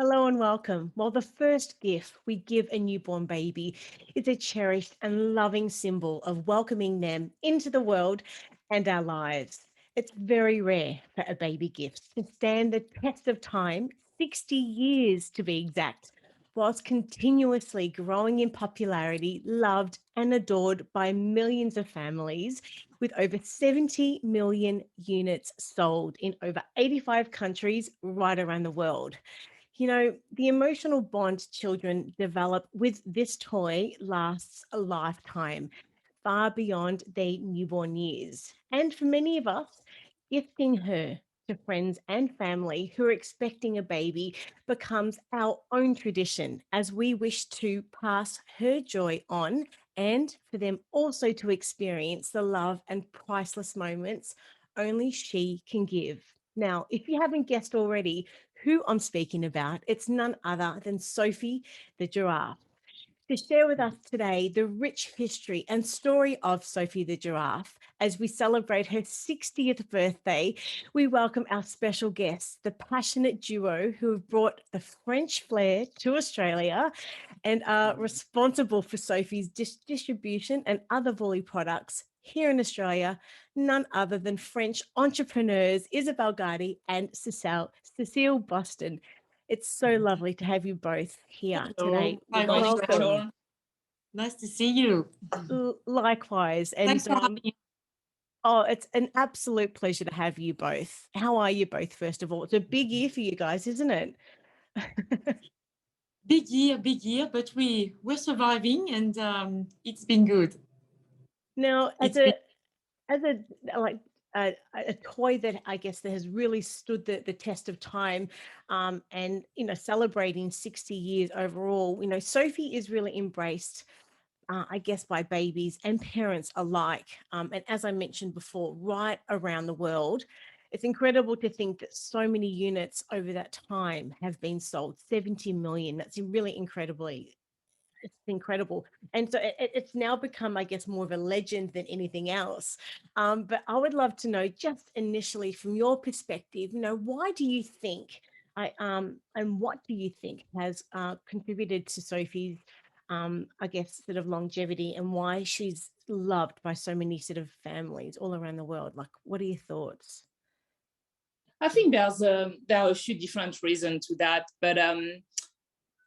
Hello and welcome. Well, the first gift we give a newborn baby is a cherished and loving symbol of welcoming them into the world and our lives. It's very rare for a baby gift to stand the test of time, 60 years to be exact, whilst continuously growing in popularity, loved and adored by millions of families, with over 70 million units sold in over 85 countries right around the world. The emotional bond children develop with this toy lasts a lifetime, far beyond their newborn years. And for many of us, gifting her to friends and family who are expecting a baby becomes our own tradition as we wish to pass her joy on and for them also to experience the love and priceless moments only she can give. Now, if you haven't guessed already who I'm speaking about, it's none other than Sophie the Giraffe. To share with us today the rich history and story of Sophie the Giraffe as we celebrate her 60th birthday, we welcome our special guests, the passionate duo who have brought the French flair to Australia and are responsible for Sophie's distribution and other Vulli products here in Australia, none other than French entrepreneurs Isabelle Gardy and Cecile Boston. It's so lovely to have you both here Hello. today. Hi, morning, Welcome. Rachel. Nice to see you. Likewise. Thanks And for having me. oh, it's an absolute pleasure to have you both. How are you both, first of all? It's a big year for you guys, isn't it? Big year, but we're surviving, and it's been good. Now, as It's a been as a like a toy that I guess that has really stood the test of time, and celebrating 60 years overall, Sophie is really embraced, I guess, by babies and parents alike. And as I mentioned before, right around the world, it's incredible to think that so many units over that time have been sold, 70 million. That's really incredibly, it's incredible. And so it's now become, I guess, more of a legend than anything else. But I would love to know, just initially from your perspective, why do you think and what do you think has contributed to Sophie's, I guess, sort of longevity, and why she's loved by so many sort of families all around the world? Like, what are your thoughts? I think there are a few different reasons to that, but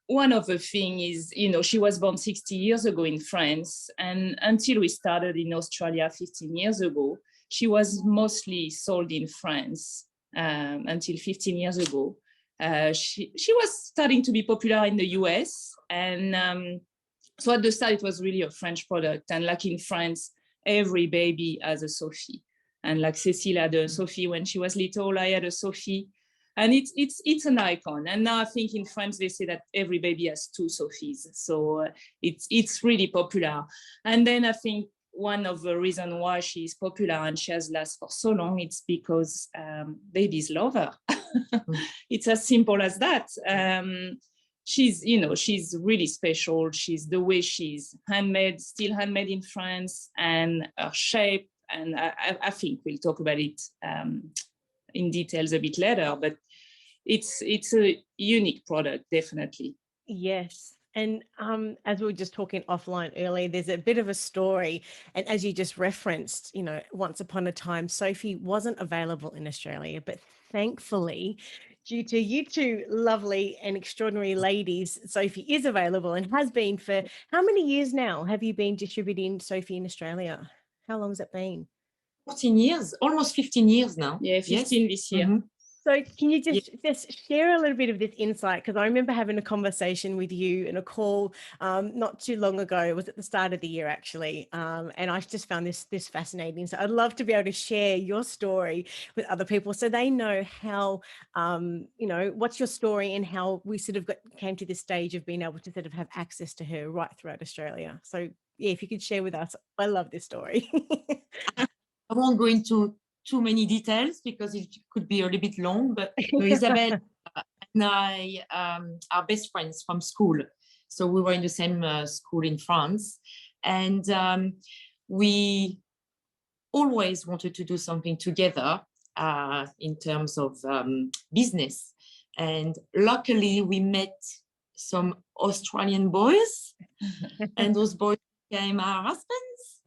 one of the things is, she was born 60 years ago in France, and until we started in Australia 15 years ago, she was mostly sold in France until 15 years ago. She was starting to be popular in the US, and so at the start it was really a French product, and like in France, every baby has a Sophie. And like Cecile had a Sophie when she was little, I had a Sophie. And it's an icon. And now I think in France they say that every baby has two Sophies. So it's really popular. And then I think one of the reasons why she's popular and she has lasted for so long, it's because babies love her. It's as simple as that. She's really special. She's the way she's handmade, still handmade in France, and her shape. And I think we'll talk about it in details a bit later, but it's a unique product, definitely. Yes. And as we were just talking offline earlier, there's a bit of a story. And as you just referenced, once upon a time, Sophie wasn't available in Australia, but thankfully, due to you two lovely and extraordinary ladies, Sophie is available and has been for how many years now have you been distributing Sophie in Australia? How long has it been? 14 years, almost 15 years now. Yeah, 15 this year. Mm-hmm. So can you just share a little bit of this insight? Because I remember having a conversation with you in a call not too long ago. It was at the start of the year, actually. And I just found this fascinating. So I'd love to be able to share your story with other people so they know how, what's your story and how we sort of came to this stage of being able to sort of have access to her right throughout Australia. So yeah, if you could share with us, I love this story. I won't go into too many details because it could be a little bit long, but Isabelle and I are best friends from school. So we were in the same school in France, and we always wanted to do something together in terms of business. And luckily, we met some Australian boys, and those boys became our husbands.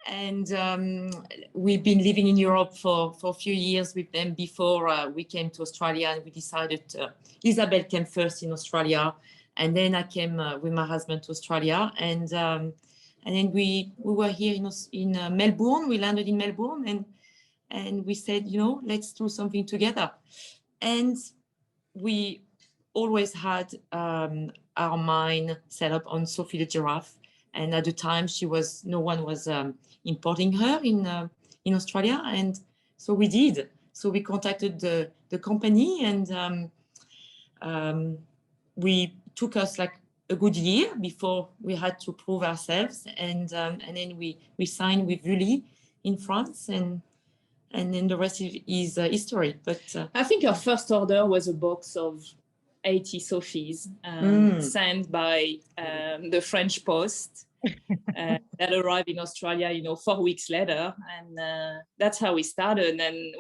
And we've been living in Europe for a few years with them before we came to Australia, and we decided Isabelle came first in Australia, and then I came with my husband to Australia, and then we were here in Melbourne. We landed in Melbourne, and we said, let's do something together. And we always had our mind set up on Sophie the Giraffe. And at the time, no one was importing her in Australia. And so we did. So we contacted the company, and we took us like a good year before we had to prove ourselves. And then we signed with Vulli in France, and then the rest is history. But I think our first order was a box of 80 Sophies sent by the French Post that arrived in Australia, 4 weeks later. And that's how we started. And then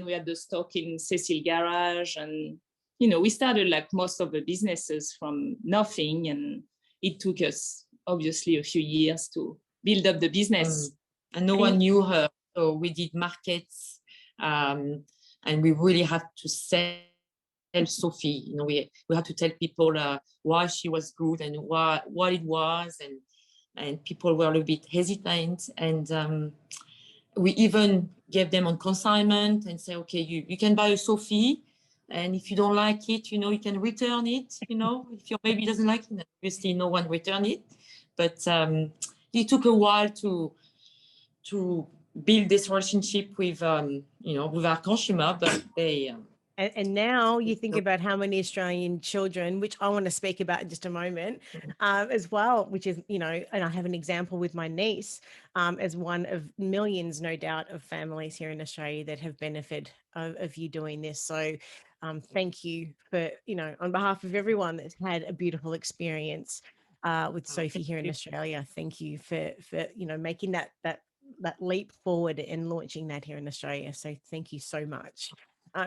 we had the stock in Cecile garage. And, we started like most of the businesses from nothing. And it took us obviously a few years to build up the business. And no one knew her. So we did markets, and we really had to sell Sophie. We had to tell people why she was good and what it was, and people were a little bit hesitant. And we even gave them on consignment and say, okay, you can buy a Sophie, and if you don't like it, you can return it. If your baby doesn't like it, obviously no one returned it. But it took a while to build this relationship with with our consumer, but they and now you think about how many Australian children, which I want to speak about in just a moment, as well, which is, and I have an example with my niece, as one of millions, no doubt, of families here in Australia that have benefited of you doing this. So thank you for, on behalf of everyone that's had a beautiful experience with Sophie here in Australia. Thank you for making that leap forward and launching that here in Australia. So thank you so much.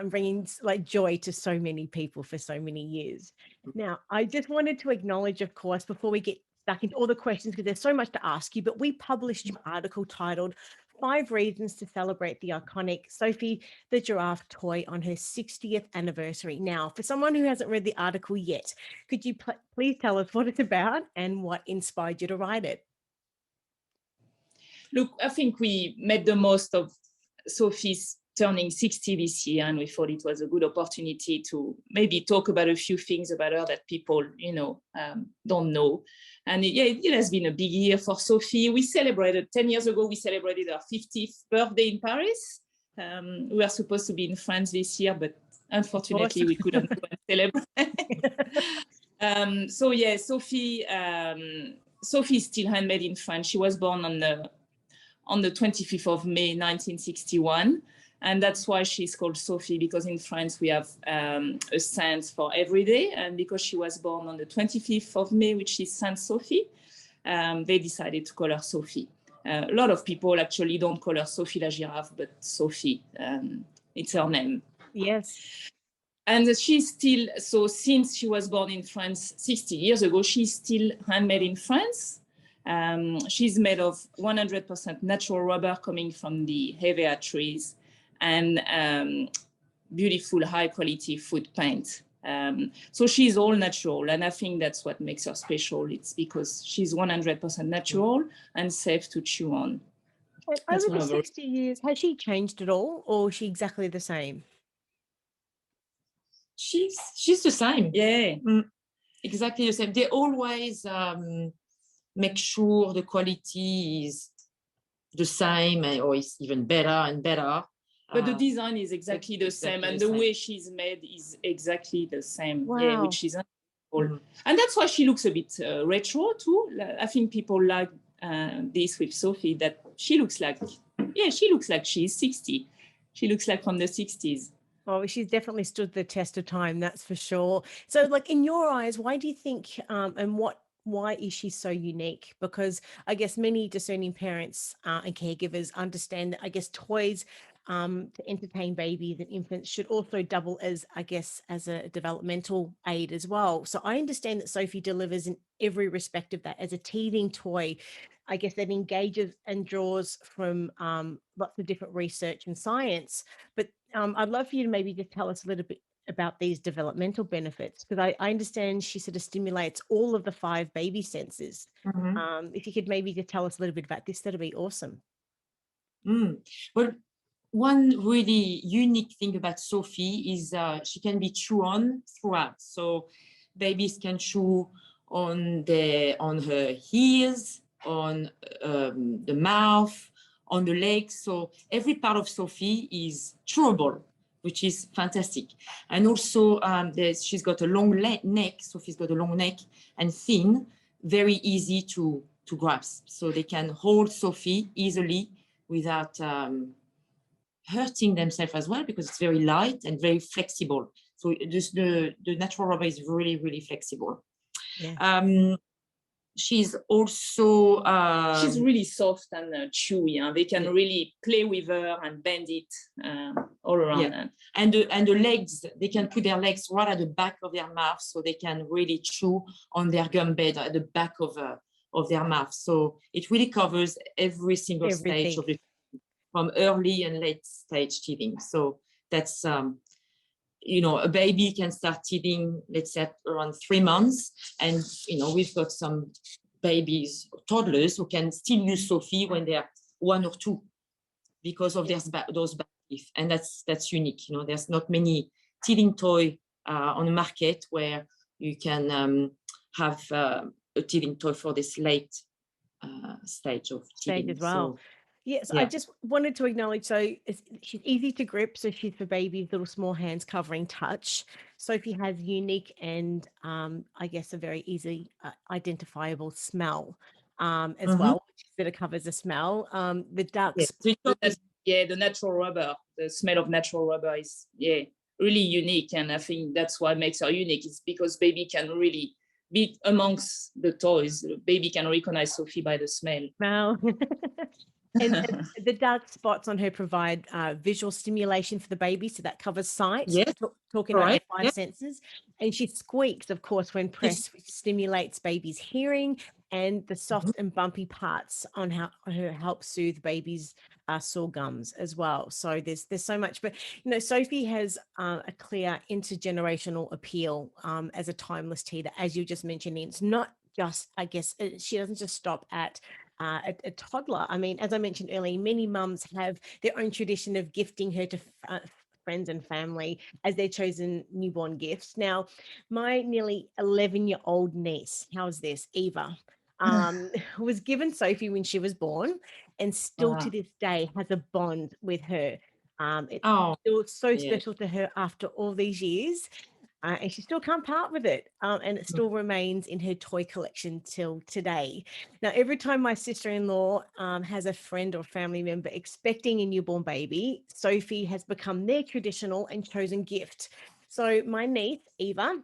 Bringing like joy to so many people for so many years. Now, I just wanted to acknowledge, of course, before we get stuck into all the questions, because there's so much to ask you, but we published your article titled 5 Reasons to Celebrate the Iconic Sophie the Giraffe Toy on her 60th anniversary. Now, for someone who hasn't read the article yet, could you please tell us what it's about and what inspired you to write it? Look, I think we made the most of Sophie's turning 60 this year, and we thought it was a good opportunity to maybe talk about a few things about her that people, don't know. And it has been a big year for Sophie. We celebrated 10 years ago. We celebrated her 50th birthday in Paris. We were supposed to be in France this year, but unfortunately we couldn't go and celebrate. Sophie is still handmade in France. She was born on the 25th of May, 1961. And that's why she's called Sophie, because in France we have a saint for every day. And because she was born on the 25th of May, which is Saint Sophie, they decided to call her Sophie. A lot of people actually don't call her Sophie la Giraffe, but Sophie. It's her name. Yes. And she's still, so since she was born in France 60 years ago, she's still handmade in France. She's made of 100% natural rubber coming from the hevea trees, and beautiful high quality food paint. So she's all natural, and I think that's what makes her special. It's because she's 100% natural and safe to chew on. Over the 60 years, has she changed at all, or is she exactly the same? She's the same. Yeah. Exactly the same. They always make sure the quality is the same, or it's even better and better. But the design is exactly the same, and the way she's made is exactly the same. Wow. Yeah, which is and that's why she looks a bit retro too. I think people like this with Sophie, that she looks like she's 60. She looks like from the 60s. Oh, she's definitely stood the test of time, that's for sure. So, like, in your eyes, why do you think, and why is she so unique? Because I guess many discerning parents and caregivers understand that, I guess, toys to entertain babies and infants should also double as, I guess, as a developmental aid as well. So I understand that Sophie delivers in every respect of that as a teething toy, I guess, that engages and draws from lots of different research and science. But I'd love for you to maybe just tell us a little bit about these developmental benefits, because I understand she sort of stimulates all of the 5 baby senses. If you could maybe just tell us a little bit about this, that'd be awesome. Well, one really unique thing about Sophie is she can be chew on throughout. So babies can chew on her ears, on the mouth, on the legs. So every part of Sophie is chewable, which is fantastic. And also she's got a long neck. Sophie's got a long neck and thin, very easy to grasp. So they can hold Sophie easily without hurting themselves as well, because it's very light and very flexible. So just the natural rubber is really, really flexible. Yeah. She's also she's really soft and chewy. They can really play with her and bend it all around. Yeah. And the legs, they can put their legs right at the back of their mouth, so they can really chew on their gum bed at the back of their mouth. So it really covers every single stage of the, from early and late stage teething. So that's a baby can start teething, let's say, around 3 months. And, we've got some babies, toddlers, who can still use Sophie when they're 1 or 2 because of those back teeth. And that's unique. There's not many teething toy on the market where you can have a teething toy for this late stage of teething as well. So, yes, I just wanted to acknowledge, so she's easy to grip, so she's for babies, little small hands covering touch. Sophie has unique and I guess a very easy identifiable smell as well, which sort of covers the smell. The ducks, the natural rubber, the smell of natural rubber is really unique, and I think that's what makes her unique. It's because baby can really be amongst the toys. Baby can recognize Sophie by the smell. And the dark spots on her provide visual stimulation for the baby, so that covers sight. Yes, talking about the 5 senses. And she squeaks, of course, when pressed, which stimulates baby's hearing, and the soft and bumpy parts on her help soothe baby's sore gums as well. So there's so much. But Sophie has a clear intergenerational appeal as a timeless teeter, as you just mentioned. It's not just, I guess, she doesn't just stop at a toddler. I mean, as I mentioned earlier, many mums have their own tradition of gifting her to friends and family as their chosen newborn gifts. Now, my nearly 11-year-old niece, how's this, Eva, was given Sophie when she was born, and still to this day has a bond with her. It's still so special to her after all these years. And she still can't part with it. And it still remains in her toy collection till today. Now, every time my sister-in-law has a friend or family member expecting a newborn baby, Sophie has become their traditional and chosen gift. So my niece, Eva,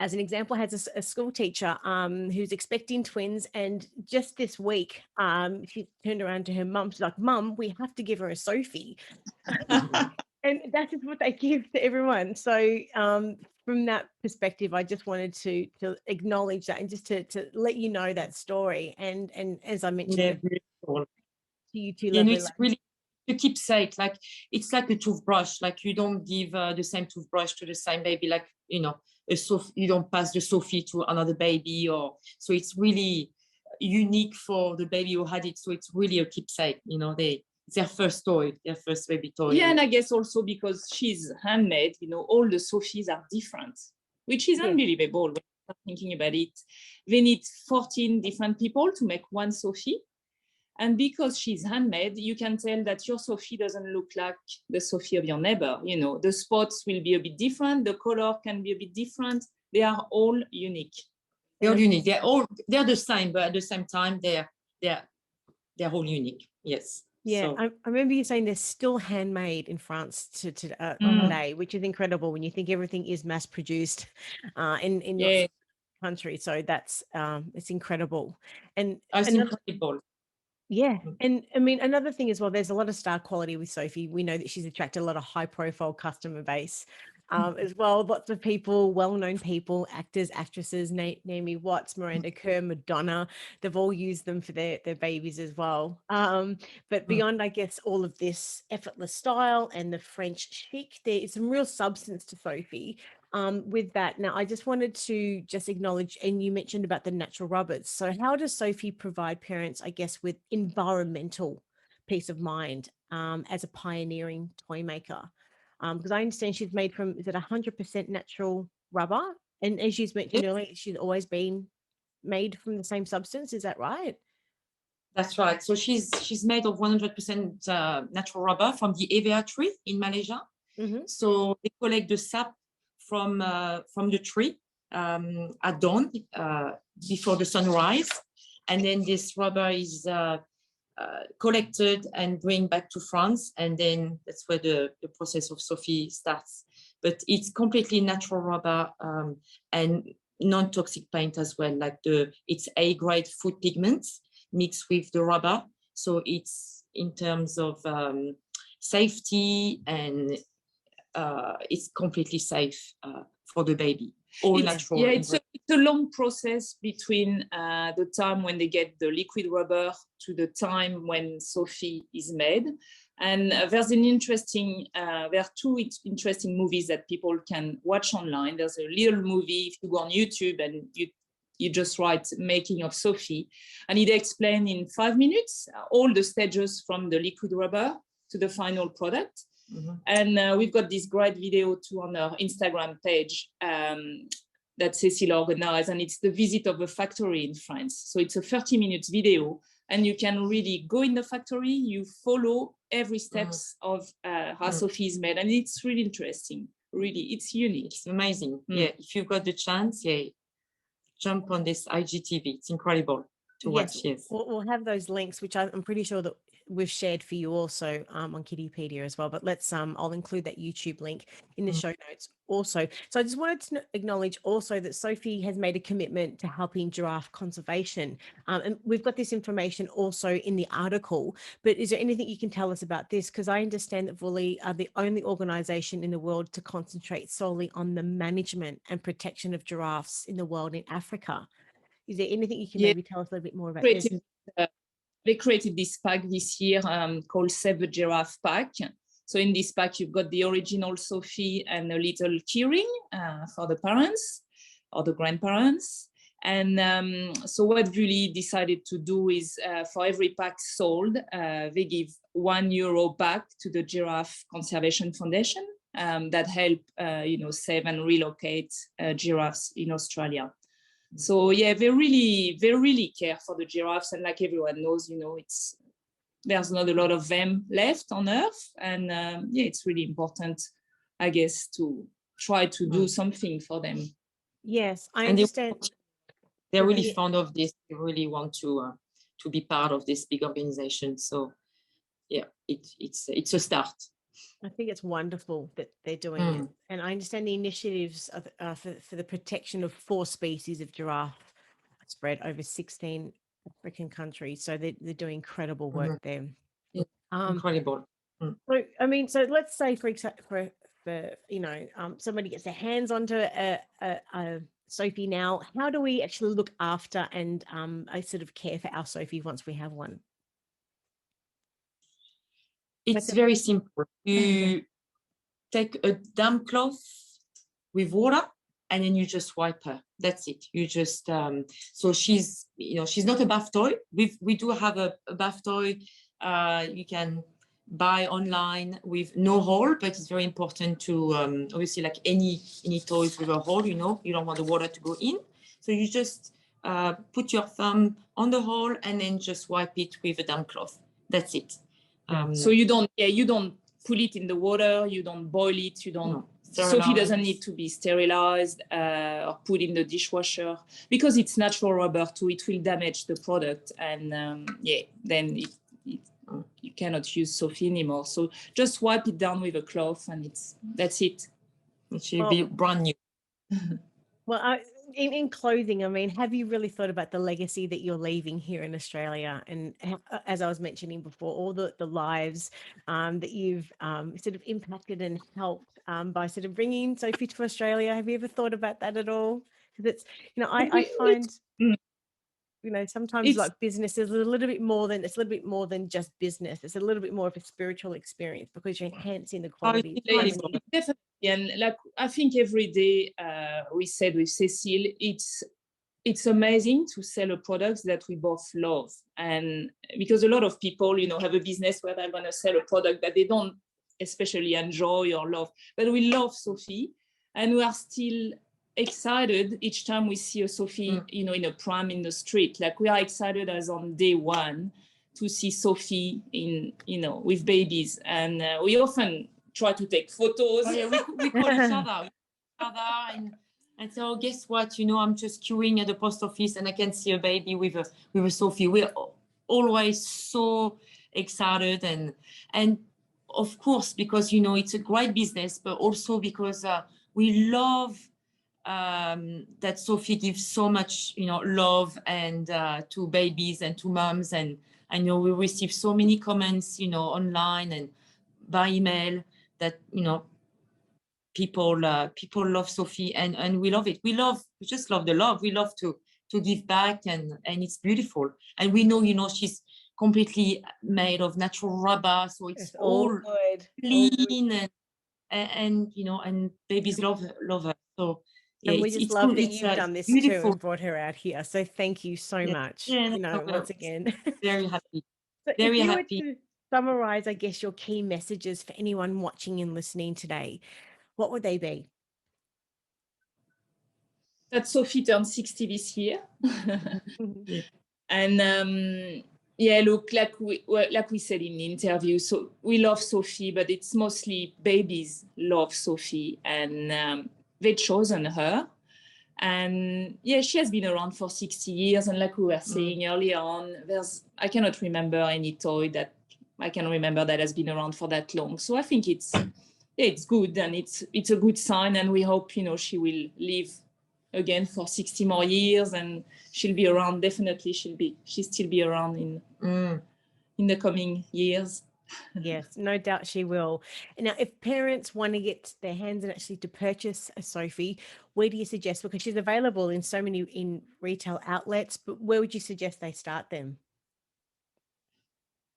as an example, has a school teacher who's expecting twins. And just this week, she turned around to her mum. She's like, "Mum, we have to give her a Sophie." And that is what they give to everyone. So from that perspective, I just wanted to acknowledge that, and just to let you know that story. And as I mentioned, to you two lovely it's really a keepsake. Like, it's like a toothbrush. Like, you don't give the same toothbrush to the same baby. Like, you don't pass the Sophie to another baby, so it's really unique for the baby who had it. So it's really a keepsake. It's their first toy, their first baby toy. Yeah, and I guess also because she's handmade, all the Sophies are different, which is unbelievable when you're thinking about it. They need 14 different people to make one Sophie. And because she's handmade, you can tell that your Sophie doesn't look like the Sophie of your neighbor. The spots will be a bit different. The color can be a bit different. They are all unique. They're all unique. They're the same, but at the same time, they're all unique. Yes. Yeah, so I remember you saying they're still handmade in France today, which is incredible when you think everything is mass produced in lots of countries. So that's it's incredible. And it's incredible. Yeah. And I mean, another thing as well, there's a lot of star quality with Sophie. We know that she's attracted a lot of high profile customer base as well. Lots of people, well-known people, actors, actresses, Naomi Watts, Miranda Kerr, Madonna, they've all used them for their babies as well. But beyond, I guess, all of this effortless style and the French chic, there is some real substance to Sophie. With that, now I just wanted to just acknowledge, and you mentioned about the natural rubbers. So how does Sophie provide parents, I guess, with environmental peace of mind as a pioneering toy maker? Because I understand she's made from, is it 100% natural rubber? And as she's mentioned Yes, earlier, she's always been made from the same substance. Is that right? that's right. So she's made of 100% natural rubber from the Evea tree in Malaysia. Mm-hmm. So they collect the sap from the tree at dawn before the sunrise, and then this rubber is collected and bring back to France, and then that's where the process of Sophie starts. But it's completely natural rubber and non-toxic paint as well. Like it's A-grade food pigments mixed with the rubber, so it's in terms of safety, and it's completely safe for the baby. All natural. Yeah, it's a long process between the time when they get the liquid rubber to the time when Sophie is made. And there's an interesting, there are two interesting movies that people can watch online. There's a little movie, if you go on YouTube and you just write making of Sophie, and it explains in 5 minutes all the stages from the liquid rubber to the final product. Mm-hmm. And we've got this great video too on our Instagram page that Cecile organized, and it's the visit of a factory in France. So it's a 30-minute video, and you can really go in the factory, you follow every steps of how Sophie is made, and it's really interesting. Really, it's unique. It's amazing. Yeah, if you've got the chance, jump on this IGTV. It's incredible to watch. Yes, we'll have those links, which I'm pretty sure that we've shared for you also on Kittypedia as well. But I'll include that YouTube link in the show notes also. So I just wanted to acknowledge also that Sophie has made a commitment to helping giraffe conservation. And we've got this information also in the article, but is there anything you can tell us about this? Because I understand that Vulli are the only organization in the world to concentrate solely on the management and protection of giraffes in the world in Africa. Is there anything you can maybe tell us a little bit more about this? They created this pack this year called Save the Giraffe pack. So in this pack, you've got the original Sophie and a little keyring for the parents or the grandparents. And so what Vulli decided to do is for every pack sold, they give €1 back to the Giraffe Conservation Foundation that help, save and relocate giraffes in Australia. So yeah, they really care for the giraffes, and like everyone knows, there's not a lot of them left on Earth, and it's really important, I guess, to try to do something for them. Yes, I understand. They're really fond of this. They really want to be part of this big organization. So yeah, it's a start. I think it's wonderful that they're doing it. And I understand the initiatives for the protection of 4 species of giraffe spread over 16 African countries. So they're doing incredible work there. Yeah, incredible. So, I mean, so let's say, for somebody gets their hands onto a Sophie now. How do we actually look after and I sort of care for our Sophie once we have one? It's very simple. You take a damp cloth with water, and then you just wipe her. That's it. You just so she's not a bath toy. We do have a bath toy you can buy online with no hole, but it's very important to obviously, like any toys with a hole, you don't want the water to go in. So you just put your thumb on the hole and then just wipe it with a damp cloth. That's it. So you don't put it in the water, you don't boil it, you don't. Sophie doesn't need to be sterilized or put in the dishwasher, because it's natural rubber too. It will damage the product, and then you cannot use Sophie anymore. So just wipe it down with a cloth, and that's it. It should be brand new. Well, in closing, I mean, have you really thought about the legacy that you're leaving here in Australia? And as I was mentioning before, all the lives that you've sort of impacted and helped by sort of bringing Sophie to Australia. Have you ever thought about that at all? Because it's, I find, Mm. sometimes It's like business is a little bit more than just business. It's a little bit more of a spiritual experience because you're enhancing the quality of so it's many. definitely, and like I think every day we said with Cecile, it's amazing to sell a product that we both love. And because a lot of people, have a business where they're going to sell a product that they don't especially enjoy or love. But we love Sophie, and we are still excited each time we see a Sophie, in a pram in the street. Like we are excited as on day one to see Sophie with babies. And we often try to take photos. Oh, yeah, we call each other. And so guess what? I'm just queuing at the post office and I can see a baby with a Sophie. We're always so excited and of course because it's a great business, but also because we love that Sophie gives so much love and to babies and to moms, and I know we receive so many comments online and by email that people love Sophie and we love it. We just love the love. We love to give back and it's beautiful. And we know she's completely made of natural rubber, so it's all good. clean and babies love her. So yeah, And we just it's love cool. that It's you've done this too beautiful. and brought her out here. So thank you so much. Yeah, Once again. very happy. So if Very you happy. were to summarize, I guess, your key messages for anyone watching and listening today, what would they be? That Sophie turned 60 this year. Yeah. And look, like we said in the interview, so we love Sophie, but it's mostly babies love Sophie, and they've chosen her. And yeah, she has been around for 60 years. And like we were saying earlier on, I cannot remember any toy that has been around for that long. So I think it's good, and it's a good sign. And we hope, she will live again for 60 more years, and she'll be around. Definitely she'll still be around in the coming years. Yes, no doubt she will. Now, if parents want to get their hands and actually to purchase a Sophie, where do you suggest? Because she's available in so many in retail outlets, but where would you suggest they start them?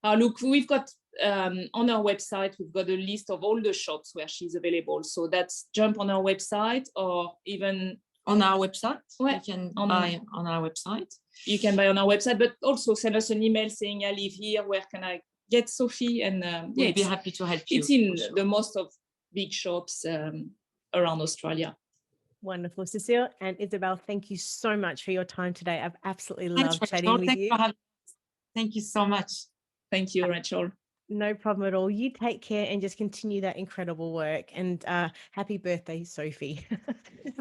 Look, we've got on our website, we've got a list of all the shops where she's available. So that's jump on our website, or even on our website. Well, you can buy on our website. You can buy on our website, but also send us an email saying I live here. Where can I get Sophie? And we'll be happy to help you. It's in the most of big shops around Australia. Wonderful. Cecile and Isabelle, thank you so much for your time today. I've absolutely loved chatting with you. Thank you so much. Thank you, Rachel. No problem at all. You take care and just continue that incredible work. And happy birthday, Sophie.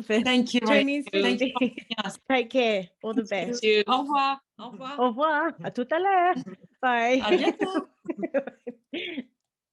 Thank you. Thank you. Take care. All the best. Au revoir. Au revoir. Au revoir. À tout à l'heure. Bye. À bientôt.